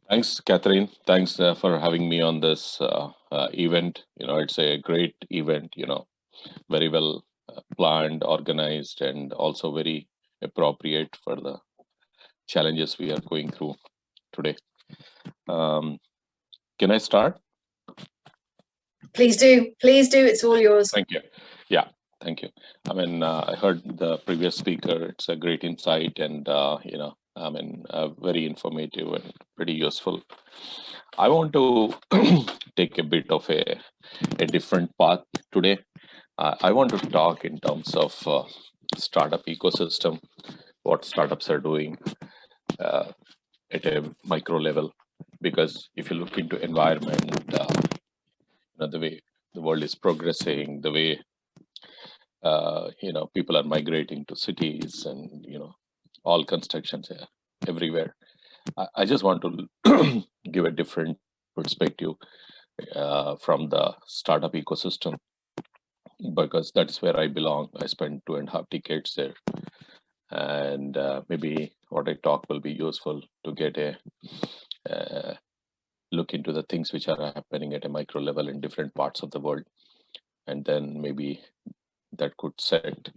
Thanks, Catherine. Thanks for having me on this event. It's a great event, very well planned, organized, and also very appropriate for the challenges we are going through today. Um, can I start? Please do. Please do. It's all yours. Thank you. Yeah, thank you. I heard the previous speaker. It's a great insight and, very informative and pretty useful. I want to take a bit of a different path today. I want to talk in terms of startup ecosystem, what startups are doing uh, at a micro level. Because if you look into environment, the way the world is progressing, the way people are migrating to cities, and all constructions everywhere. I just want to give a different perspective from the startup ecosystem because that's where I belong. I spent 2.5 decades there, and maybe what I talk will be useful to get a uh, look into the things which are happening at a micro level in different parts of the world, and then maybe that could set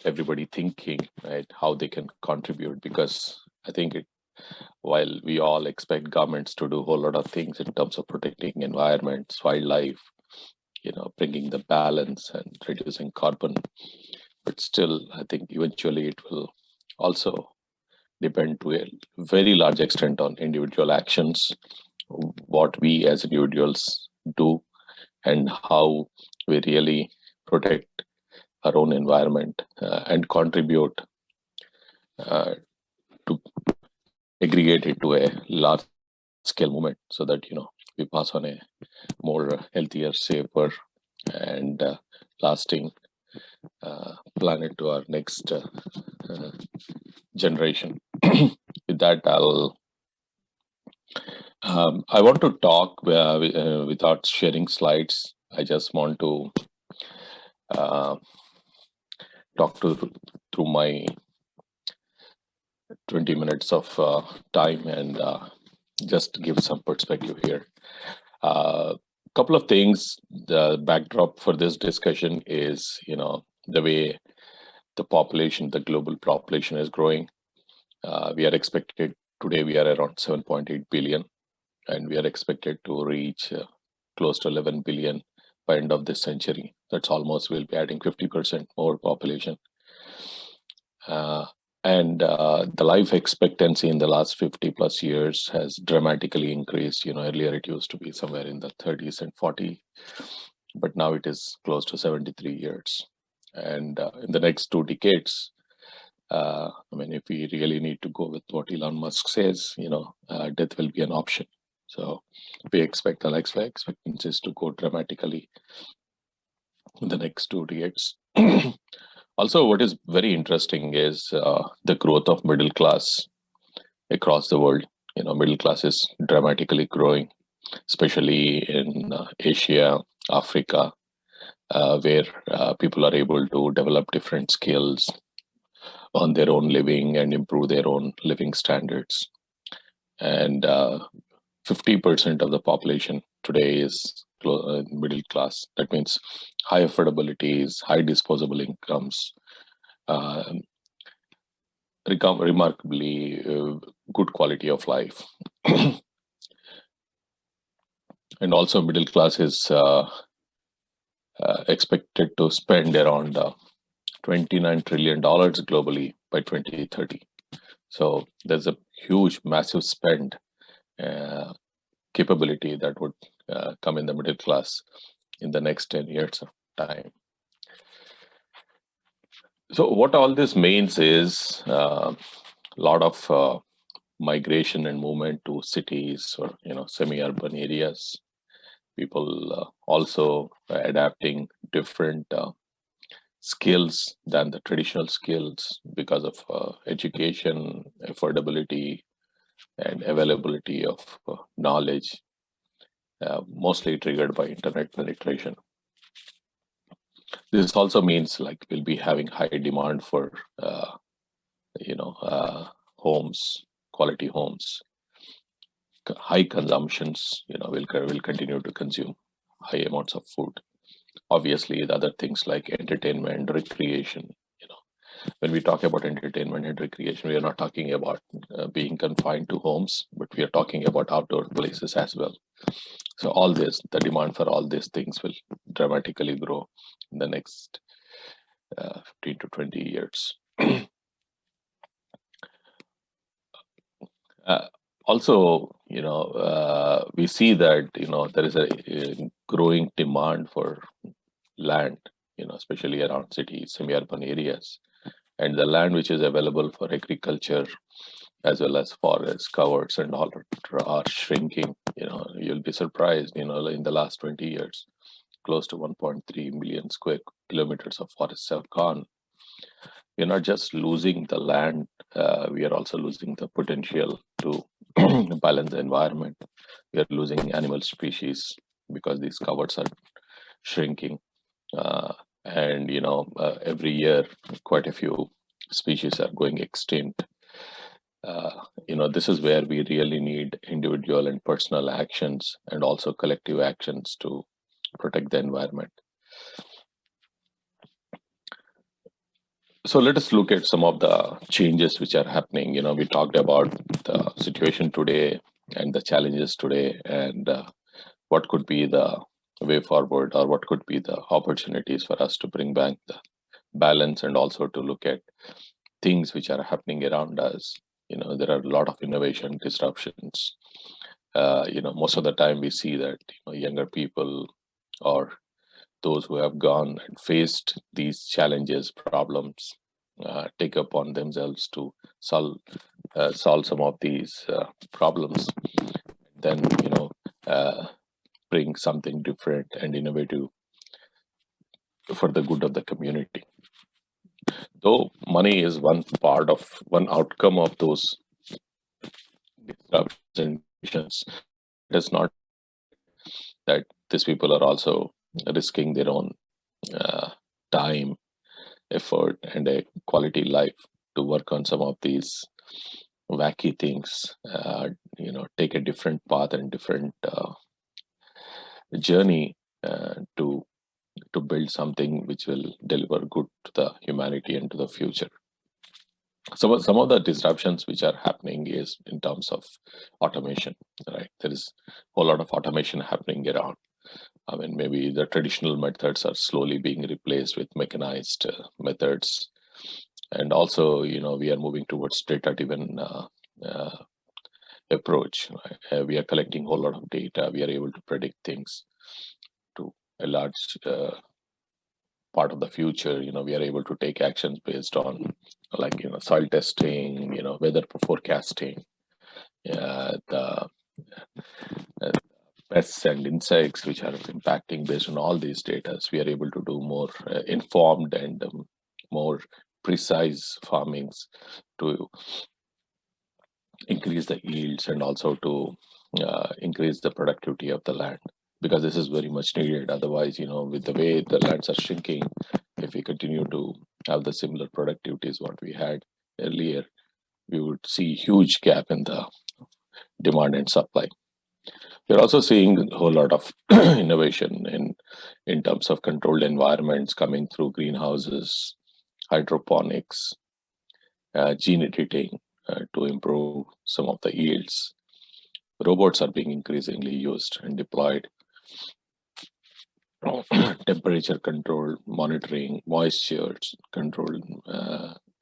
everybody thinking, right, how they can contribute. Because I think while we all expect governments to do a whole lot of things in terms of protecting environments, wildlife, bringing the balance and reducing carbon, but still, I think eventually it will also depend to a very large extent on individual actions, what we as individuals do, and how we really protect our own environment and contribute to aggregate it to a large scale movement so that we pass on a more healthier, safer, and lasting planet to our next generation. With that, I want to talk without sharing slides. I just want to uh, talk through my 20 minutes of time and just give some perspective here. Couple of things. The backdrop for this discussion is, the way the global population is growing. We are expected today. We are around 7.8 billion, and we are expected to reach close to 11 billion by end of this century. That's almost we'll be adding 50% more population. Uh, and the life expectancy in the last 50 plus years has dramatically increased. Earlier it used to be somewhere in the 30s and 40, but now it is close to 73 years. And in the next 2 decades, if we really need to go with what Elon Musk says, death will be an option. So we expect the life expectancies to go dramatically in the next 2 decades. Also, what is very interesting is the growth of middle class across the world. Middle class is dramatically growing, especially in Asia, Africa, where people are able to develop different skills on their own living and improve their own living standards. And 50% of the population today is middle class. That means high affordabilities, high disposable incomes, uh, remarkably good quality of life. And also middle class is expected to spend around $29 trillion globally by 2030. So there's a huge, massive spend uh, capability that would come in the middle class in the next 10 years of time. So what all this means is a lot of migration and movement to cities or semi-urban areas. People also adapting different skills than the traditional skills because of education, affordability, and availability of knowledge, mostly triggered by internet penetration. This also means like we'll be having high demand for homes, quality homes, high consumptions, will continue to consume high amounts of food. Obviously, the other things like entertainment, recreation. When we talk about entertainment and recreation, we are not talking about being confined to homes, but we are talking about outdoor places as well. So all this, the demand for all these things will dramatically grow in the next 15 to 20 years. Uh, Also, we see that there is a growing demand for land, especially around cities, semi-urban areas, and the land which is available for agriculture as well as forests, covers, and all are shrinking. You'll be surprised. In the last 20 years, close to 1.3 million square kilometers of forests have gone. We're not just losing the land, we are also losing the potential to balance the environment. We are losing animal species because these covers are shrinking. And every year, quite a few species are going extinct. This is where we really need individual and personal actions and also collective actions to protect the environment. So let us look at some of the changes which are happening. We talked about the situation today and the challenges today, and what could be the way forward, or what could be the opportunities for us to bring back the balance, and also to look at things which are happening around us. There are a lot of innovation disruptions. Most of the time we see that younger people, or those who have gone and faced these challenges, problems, take upon themselves to solve some of these problems. Then bring something different and innovative for the good of the community. Though money is one outcome of those disruptions and innovations, it is not that these people are also risking their own time, effort, and a quality life to work on some of these wacky things. Take a different path and different journey to build something which will deliver good to the humanity and to the future. Some of the disruptions which are happening is in terms of automation, right? There is a whole lot of automation happening around. I mean, maybe the traditional methods are slowly being replaced with mechanized methods. And also, we are moving towards data-driven approach. Right? We are collecting a whole lot of data. We are able to predict things to a large part of the future. We are able to take actions based on, like, soil testing, weather forecasting, the pests and insects which are impacting. Based on all these data, we are able to do more informed and more precise farmings to increase the yields, and also to increase the productivity of the land, because this is very much needed. Otherwise, with the way the lands are shrinking, if we continue to have the similar productivities what we had earlier, we would see huge gap in the demand and supply. We're also seeing a whole lot of innovation in terms of controlled environments coming through greenhouses, hydroponics, gene editing to improve some of the yields. Robots are being increasingly used and deployed. Temperature control, monitoring, moisture control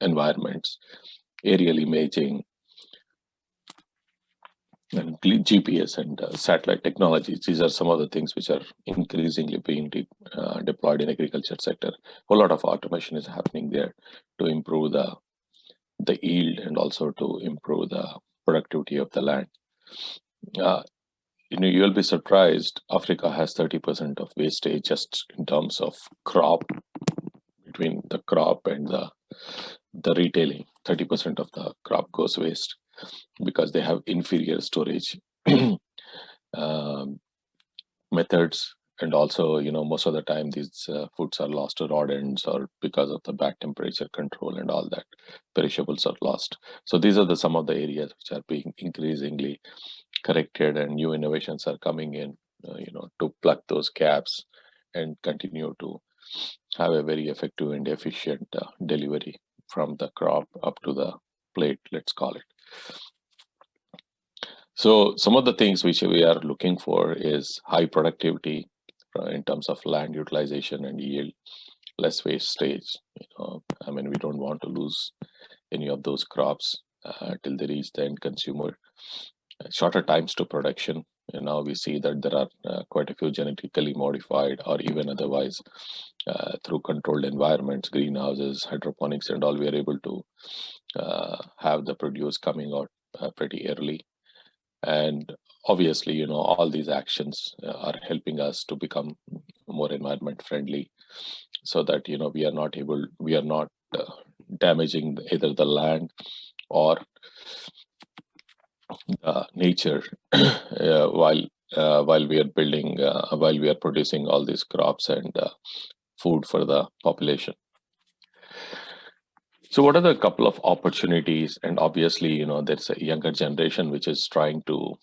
environments, aerial imaging, and GPS and satellite technologies. These are some of the things which are increasingly being deployed in agriculture sector. A whole lot of automation is happening there to improve the yield, and also to improve the productivity of the land. You'll be surprised, Africa has 30% of wastage just in terms of crop, between the crop and the retailing. 30% of the crop goes waste because they have inferior storage methods. And also, most of the time these foods are lost to rodents, or because of the bad temperature control and all that, perishables are lost. So these are some of the areas which are being increasingly corrected and new innovations are coming in, to plug those gaps and continue to have a very effective and efficient delivery from the crop up to the plate, let's call it. So some of the things which we are looking for is high productivity in terms of land utilization and yield, less wastage. I mean, we don't want to lose any of those crops till they reach the end consumer. Shorter times to production. Now we see that there are quite a few genetically modified or even otherwise through controlled environments, greenhouses, hydroponics, and all. We are able to have the produce coming out pretty early, and obviously, all these actions are helping us to become more environment friendly, so that we are not damaging either the land or nature while we are building while we are producing all these crops and food for the population. So what are the couple of opportunities? And obviously, there's a younger generation which is trying to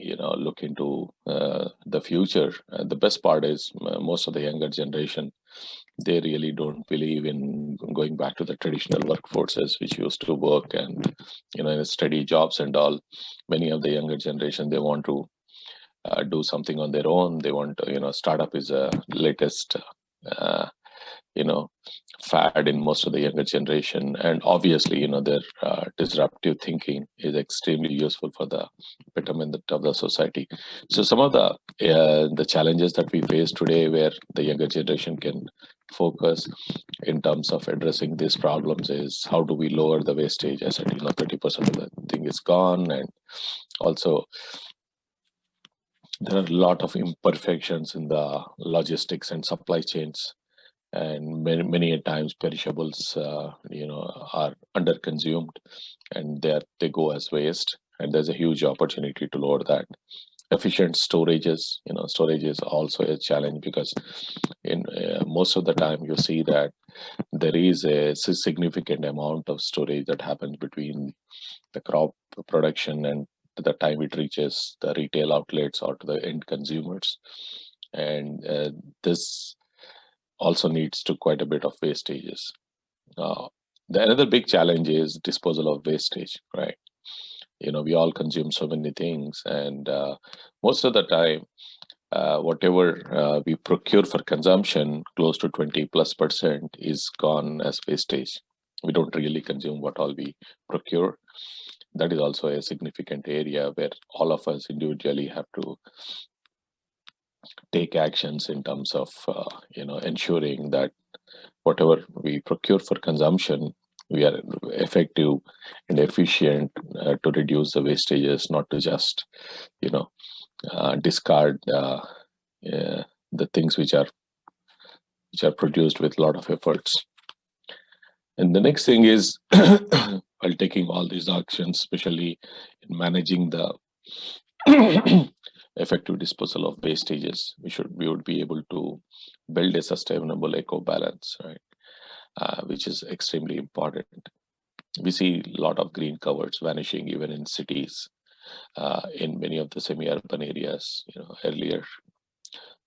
look into the future. The best part is most of the younger generation, they really don't believe in going back to the traditional workforces which used to work and in steady jobs and all. Many of the younger generation, they want to do something on their own. They want to, startup is a latest uh, you know fad in most of the younger generation, and obviously their disruptive thinking is extremely useful for the betterment of the society. So some of the challenges that we face today, where the younger generation can focus in terms of addressing these problems, is how do we lower the wastage. I said 30% of the thing is gone, and also there are a lot of imperfections in the logistics and supply chains, and many a times perishables are under consumed, and they go as waste, and there's a huge opportunity to lower that. Efficient storages, storage is also a challenge, because in most of the time you see that there is a significant amount of storage that happens between the crop production and the time it reaches the retail outlets or to the end consumers, and this also needs to quite a bit of wastages. Uh, the another big challenge is disposal of wastage, right? We all consume so many things, and most of the time, whatever we procure for consumption, close to 20+% is gone as wastage. We don't really consume what all we procure. That is also a significant area where all of us individually have to take actions in terms of ensuring that whatever we procure for consumption, we are effective and efficient to reduce the wastages, not to just you know discard the things which are produced with a lot of efforts. And the next thing is, while taking all these actions, especially in managing the effective disposal of wastages, we would be able to build a sustainable eco balance, right? Which is extremely important. We see a lot of green covers vanishing even in cities, in many of the semi-urban areas. Earlier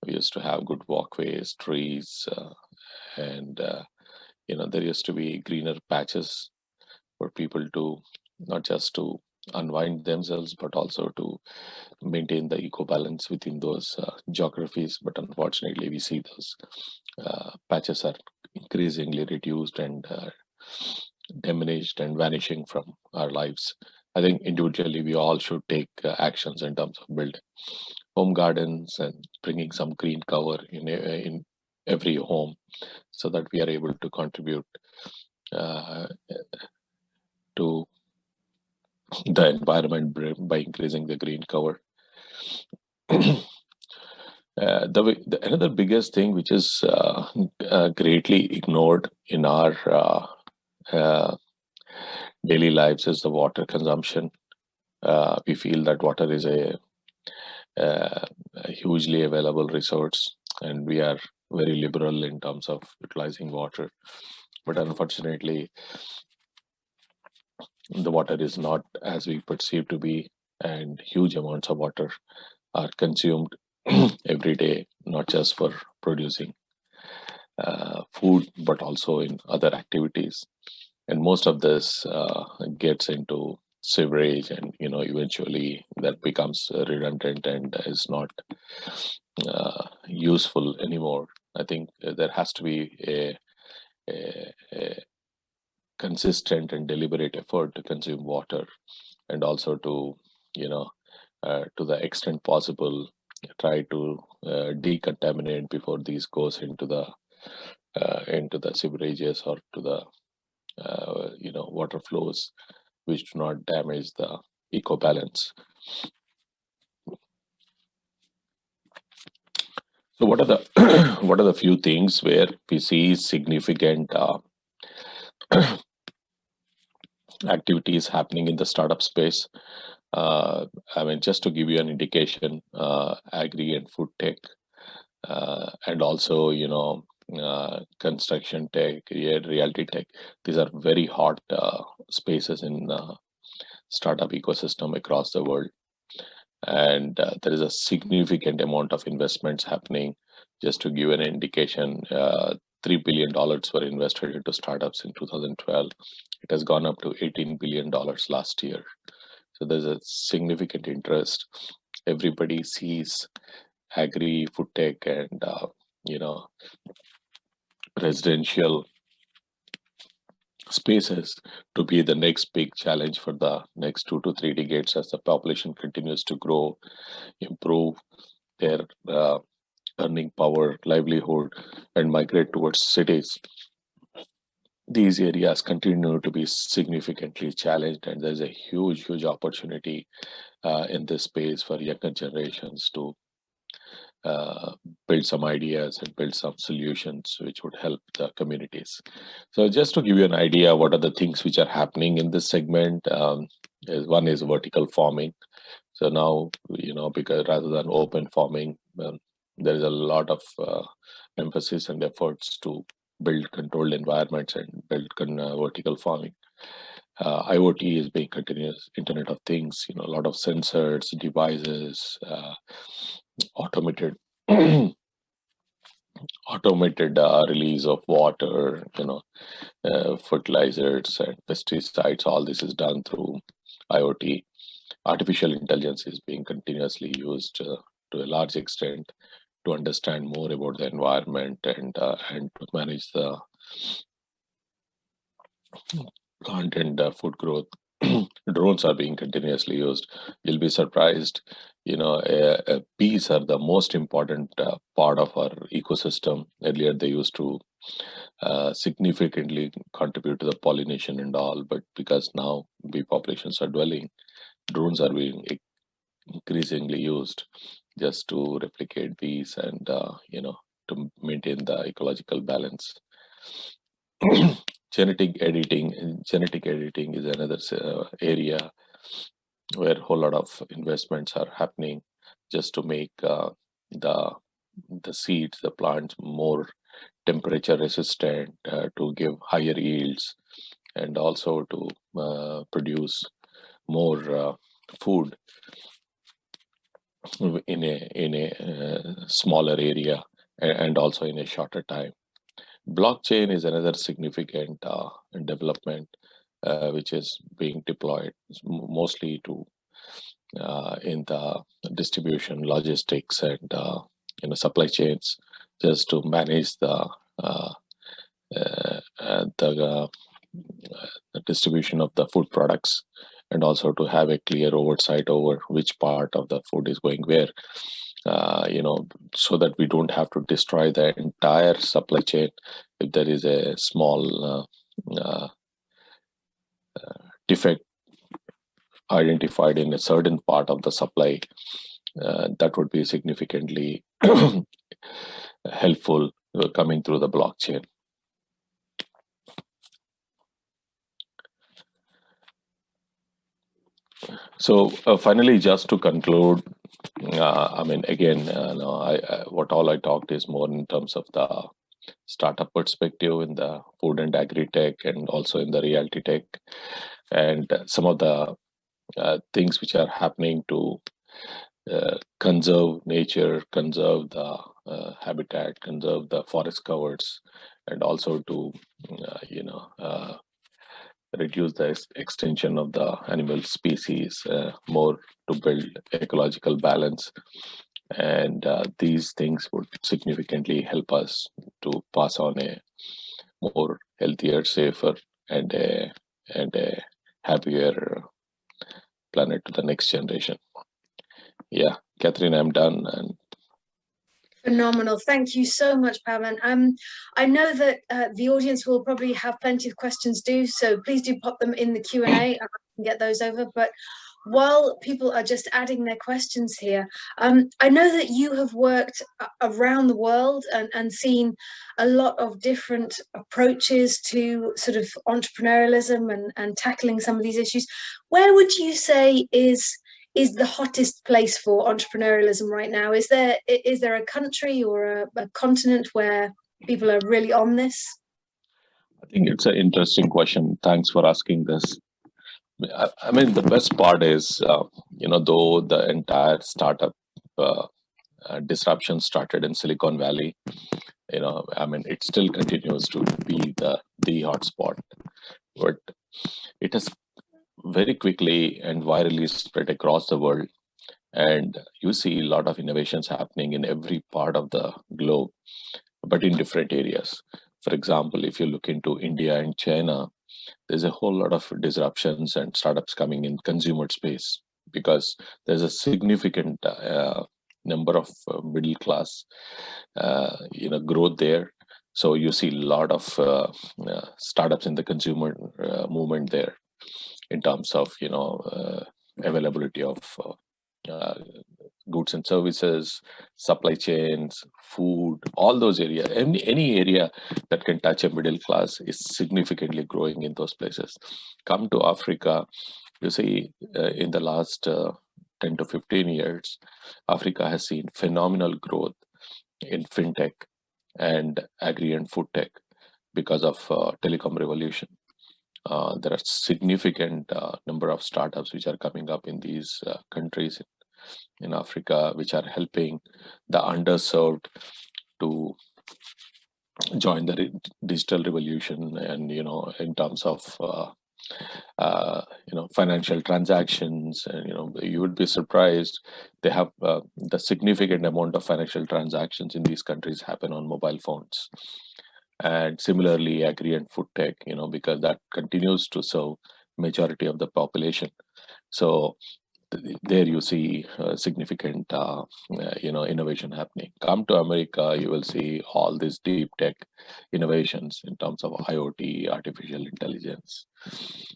we used to have good walkways, trees, and there used to be greener patches for people to not just to unwind themselves, but also to maintain the eco balance within those geographies. But unfortunately, we see those patches are increasingly reduced and diminished and vanishing from our lives. I think individually we all should take actions in terms of building home gardens and bringing some green cover in every home, so that we are able to contribute uh, to the environment by increasing the green cover. Another biggest thing which is greatly ignored in our uh, daily lives is the water consumption. We feel that water is a hugely available resource, and we are very liberal in terms of utilizing water. But unfortunately, the water is not as we perceive to be. and huge amounts of water are consumed every day, not just for producing food, but also in other activities. And most of this gets into sewerage, and eventually that becomes redundant and is not useful anymore. I think there has to be a consistent and deliberate effort to consume water, and also to to the extent possible, try to decontaminate before these goes into the severages or to the water flows, which do not damage the eco balance. So what are the what are the few things where we see significant activities happening in the startup space? I mean, just to give you an indication, agri and food tech, and also construction tech, reality tech. These are very hot spaces in startup ecosystem across the world, and there is a significant amount of investments happening. Just to give an indication, $3 billion were invested into startups in 2012. It has gone up to $18 billion last year. So there's a significant interest. Everybody sees agri, food tech, and you know residential spaces to be the next big challenge for the next 2 to 3 decades as the population continues to grow, improve their earning power, livelihood, and migrate towards cities. These areas continue to be significantly challenged, and there's a huge opportunity in this space for younger generations to uh, build some ideas and build some solutions which would help the communities. So, just to give you an idea, what are the things which are happening in this segment? One is vertical farming. So now, because rather than open farming, there is a lot of emphasis and efforts to build controlled environments and build vertical farming. IoT is being continuous, Internet of Things. A lot of sensors, devices, automated automated release of water, fertilizers and pesticides. All this is done through IoT. Artificial intelligence is being continuously used to a large extent to understand more about the environment and to manage the plant and food growth. Drones are being continuously used. You'll be surprised. Bees are the most important part of our ecosystem. Earlier, they used to significantly contribute to the pollination and all, but because now bee populations are dwelling, drones are being increasingly used just to replicate bees and to maintain the ecological balance. Genetic editing is another area where a whole lot of investments are happening just to make the the seeds, the plants, more temperature resistant, to give higher yields, and also to produce more food in a smaller area, and also in a shorter time. Blockchain is another significant development which is being deployed mostly to in the distribution, logistics, and supply chains, just to manage uh, the distribution of the food products, and also to have a clear oversight over which part of the food is going where, so that we don't have to destroy the entire supply chain if there is a small defect identified in a certain part of the supply. That would be significantly helpful coming through the blockchain. So finally, just to conclude, I mean, again, no, what all I talked is more in terms of the startup perspective in the food and agri tech, and also in the realty tech, and some of the things which are happening to conserve nature, conserve the habitat, conserve the forest covers, and also to reduce the extension of the animal species, more to build ecological balance. And these things would significantly help us to pass on a more healthier, safer, and a happier planet to the next generation. Yeah, Catherine, I'm done. And Phenomenal. Thank you so much, Pavan. I know that the audience will probably have plenty of questions due, so please do pop them in the Q&A and I can get those over. But while people are just adding their questions here, I know that you have worked around the world and seen a lot of different approaches to sort of entrepreneurialism and tackling some of these issues. Where would you say is the hottest place for entrepreneurialism right now? Is there a country or a continent where people are really on this? I think it's an interesting question. Thanks for asking this. I mean, the best part is, though the entire startup disruption started in Silicon Valley, I mean, it still continues to be the hotspot, but it has very quickly and virally spread across the world. And you see a lot of innovations happening in every part of the globe, but in different areas. For example, if you look into India and China, there's a whole lot of disruptions and startups coming in consumer space because there's a significant number of middle class, growth there. So you see a lot of startups in the consumer movement there, in terms of availability of goods and services, supply chains, food, all those areas. Any area that can touch a middle class is significantly growing in those places. Come to Africa, you see, in the last 10 to 15 years, Africa has seen phenomenal growth in fintech and agri and food tech because of telecom revolution. There are significant number of startups which are coming up in these countries in Africa, which are helping the underserved to join the digital revolution. And in terms of financial transactions, and you would be surprised, they have the significant amount of financial transactions in these countries happen on mobile phones. And similarly, agri and food tech, because that continues to serve majority of the population. So there you see significant innovation happening. Come to America, you will see all these deep tech innovations in terms of IoT, artificial intelligence.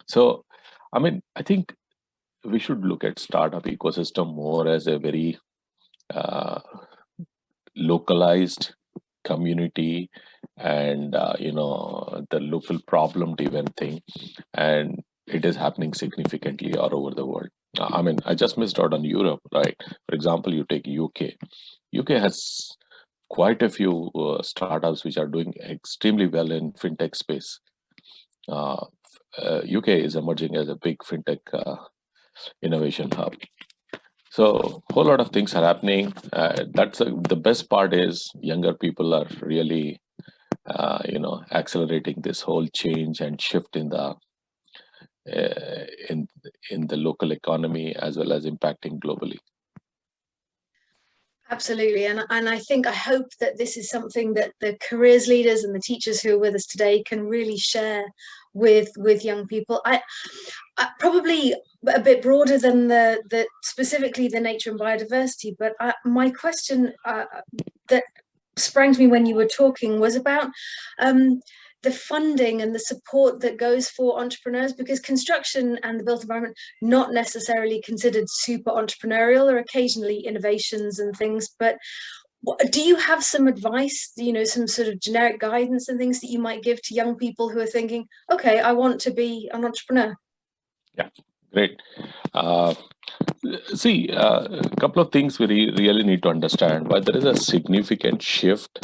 So I mean, I think we should look at startup ecosystem more as a very localized community, and the local problem driven thing, and it is happening significantly all over the world. I mean, I just missed out on Europe, right? For example, you take UK has quite a few startups which are doing extremely well in fintech space. UK is emerging as a big fintech innovation hub. So whole lot of things are happening. That's the best part is younger people are really, accelerating this whole change and shift in the in the local economy, as well as impacting globally. Absolutely, and I hope that this is something that the careers leaders and the teachers who are with us today can really share with young people. I probably a bit broader than the specifically the nature and biodiversity, but my question that sprang to me when you were talking was about the funding and the support that goes for entrepreneurs, because construction and the built environment not necessarily considered super entrepreneurial, or occasionally innovations and things. But do you have some advice, some sort of generic guidance and things that you might give to young people who are thinking, okay, I want to be an entrepreneur? Yeah, great. See, a couple of things we really need to understand. But there is a significant shift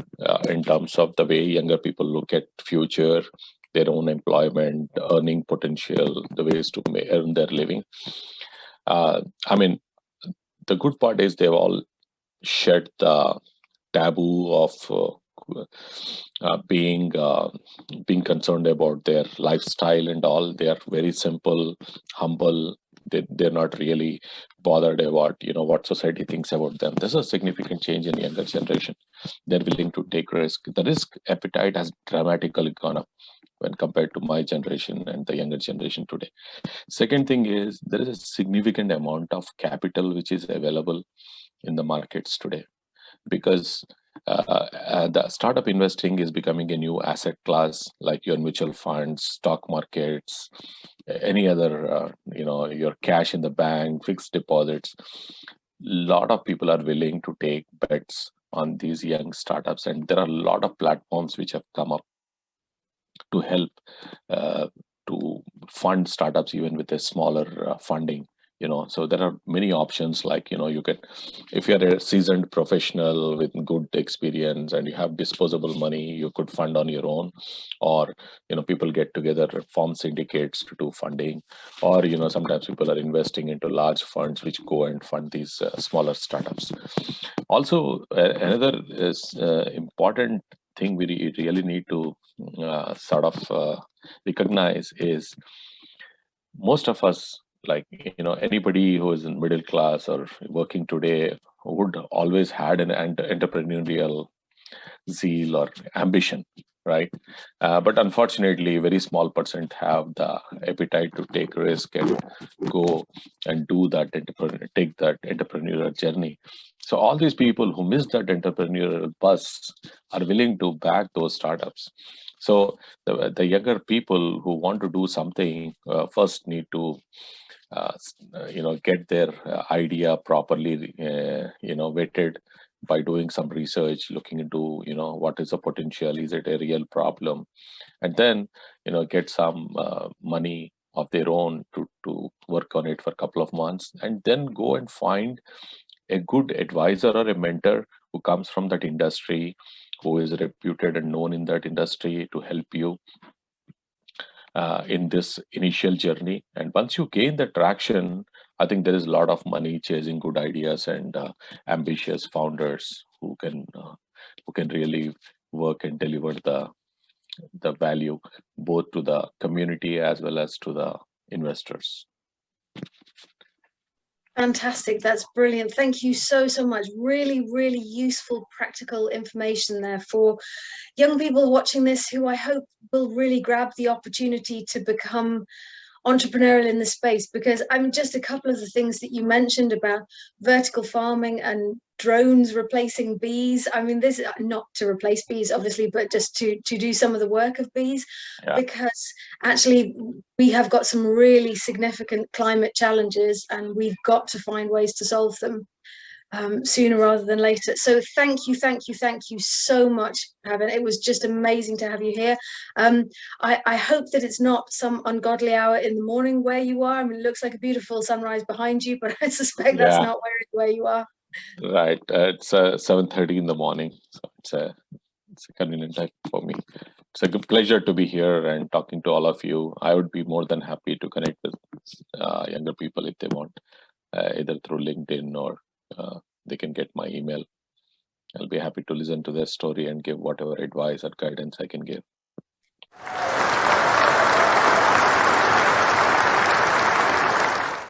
in terms of the way younger people look at future, their own employment, earning potential, the ways to earn their living. I mean, the good part is they've all shed the taboo of being concerned about their lifestyle and all. They are very simple, humble. They're not really bothered about what society thinks about them. There's a significant change in younger generation. They're willing to take risk. The risk appetite has dramatically gone up when compared to my generation and the younger generation today. Second thing is there is a significant amount of capital which is available in the markets today, because the startup investing is becoming a new asset class, like your mutual funds, stock markets, any other, your cash in the bank, fixed deposits. Lot of people are willing to take bets on these young startups, and there are a lot of platforms which have come up to help uh, to fund startups even with a smaller funding. So there are many options, like you can, if you're a seasoned professional with good experience and you have disposable money, you could fund on your own, or people get together, form syndicates to do funding, or sometimes people are investing into large funds which go and fund these smaller startups. Also, another is important thing we really need to recognize is, most of us, like anybody who is in middle class or working today, would always had an entrepreneurial zeal or ambition, right? But unfortunately, very small percent have the appetite to take risk and go and do that take that entrepreneurial journey. So all these people who miss that entrepreneurial bus are willing to back those startups. So the younger people who want to do something first need to get their idea properly vetted by doing some research, looking into what is the potential, is it a real problem, and then get some money of their own to work on it for a couple of months, and then go and find a good advisor or a mentor who comes from that industry, who is reputed and known in that industry, to help you in this initial journey. And once you gain the traction, I think there is a lot of money chasing good ideas and ambitious founders who can really work and deliver the value both to the community as well as to the investors. Fantastic. That's brilliant. Thank you so much. Really, really useful, practical information there for young people watching this, who I hope will really grab the opportunity to become entrepreneurial in the space. Because I'm just a couple of the things that you mentioned about vertical farming and drones replacing bees. I mean, this is not to replace bees, obviously, but just to do some of the work of bees. Yeah. Because actually we have got some really significant climate challenges, and we've got to find ways to solve them sooner rather than later. So thank you so much, Pavan. It was just amazing to have you here. I hope that it's not some ungodly hour in the morning where you are. I mean, it looks like a beautiful sunrise behind you, but I suspect that's not where you are. Right. It's 7:30 in the morning, so it's a convenient time for me. It's a good pleasure to be here and talking to all of you. I would be more than happy to connect with younger people if they want, either through LinkedIn or they can get my email. I'll be happy to listen to their story and give whatever advice or guidance I can give.